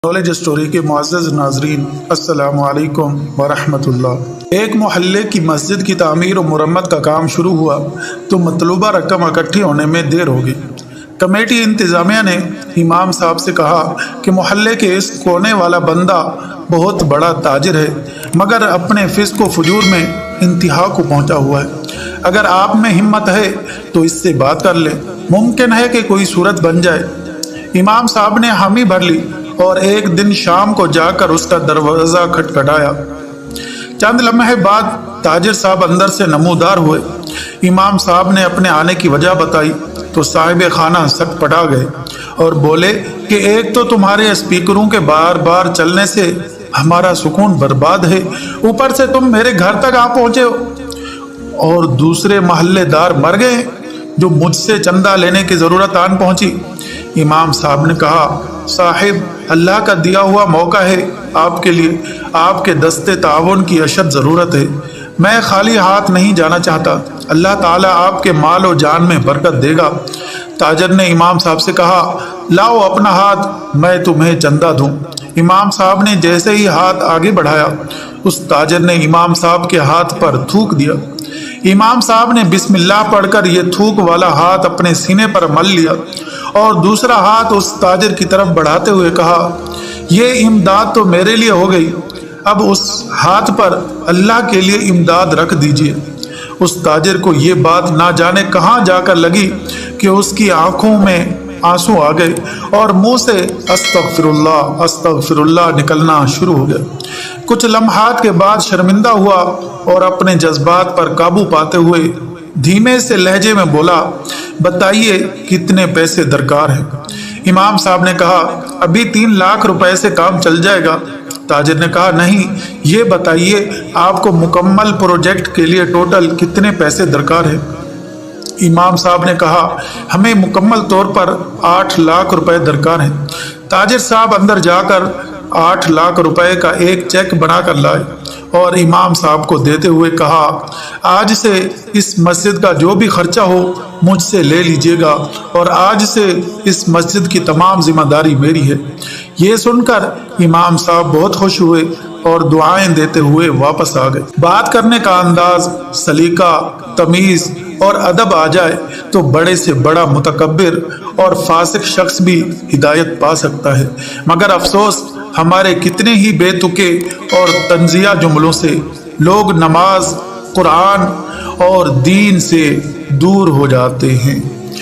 Knowledge story के मुअज़्ज़ज़ नाज़रीन, अस्सलामु अलैकुम वरहमत उल्लाह। एक मोहल्ले की मस्जिद की तामीर और मुरम्मत का काम शुरू हुआ तो मतलूबा रकम इकट्ठी होने में देर हो गई। कमेटी इंतज़ामिया ने इमाम साहब से कहा कि मोहल्ले के इस कोने वाला बंदा बहुत बड़ा ताजिर है, मगर अपने फिस्क व फजूर में इंतहा को पहुँचा हुआ है। अगर आप में हिम्मत है तो इससे बात कर ले, मुमकिन है कि कोई सूरत बन जाए। इमाम साहब ने हामी भर ली और एक दिन शाम को जाकर उसका दरवाज़ा खटखटाया। चंद लम्हे बाद ताजिर साहब अंदर से नमूदार हुए। इमाम साहब ने अपने आने की वजह बताई तो साहिब खाना सक पटा गए और बोले कि एक तो तुम्हारे स्पीकरों के बार बार चलने से हमारा सुकून बर्बाद है, ऊपर से तुम मेरे घर तक आ पहुंचे हो, और दूसरे मोहल्लेदार मर गए जो मुझसे चंदा लेने की ज़रूरत आन पहुंची। इमाम साहब ने कहा, साहिब, अल्लाह का दिया हुआ मौका है आपके लिए, आपके दस्ते ताउन की अशद ज़रूरत है। मैं खाली हाथ नहीं जाना चाहता, अल्लाह ताला आपके माल और जान में बरकत देगा। ताजर ने इमाम साहब से कहा, लाओ अपना हाथ, मैं तुम्हें चंदा दूं। इमाम साहब ने जैसे ही हाथ आगे बढ़ाया, उस ताजर ने इमाम साहब के हाथ पर थूक दिया। इमाम साहब ने बिस्मिल्लाह पढ़कर यह थूक वाला हाथ अपने सीने पर मल लिया और दूसरा हाथ उस ताजिर की तरफ बढ़ाते हुए कहा, ये इमदाद तो मेरे लिए हो गई, अब उस हाथ पर अल्लाह के लिए इमदाद रख दीजिए। उस ताजिर को ये बात ना जाने कहाँ जाकर लगी कि उसकी आंखों में आंसू आ गए और मुंह से अस्तगफिरुल्लाह अस्तगफिरुल्लाह निकलना शुरू हो गया। कुछ लम्हात के बाद शर्मिंदा हुआ और अपने जज्बात पर काबू पाते हुए धीमे से लहजे में बोला, बताइए कितने पैसे दरकार हैं। इमाम साहब ने कहा, अभी 3 लाख रुपए से काम चल जाएगा। ताजिर ने कहा, नहीं, ये बताइए आपको मुकम्मल प्रोजेक्ट के लिए टोटल कितने पैसे दरकार हैं। इमाम साहब ने कहा, हमें मुकम्मल तौर पर 8 लाख रुपए दरकार हैं। ताजिर साहब अंदर जाकर 8 लाख रुपए का एक चेक बनाकर लाए और इमाम साहब को देते हुए कहा, आज से इस मस्जिद का जो भी खर्चा हो मुझसे ले लीजिएगा और आज से इस मस्जिद की तमाम जिम्मेदारी मेरी है। ये सुनकर इमाम साहब बहुत खुश हुए और दुआएं देते हुए वापस आ गए। बात करने का अंदाज, सलीका, तमीज़ और अदब आ जाए तो बड़े से बड़ा मुतकब्बिर और फासिक शख्स भी हिदायत पा सकता है, मगर अफसोस हमारे कितने ही बेतुके और तंजिया जुमलों से लोग नमाज, कुरान और दीन से दूर हो जाते हैं।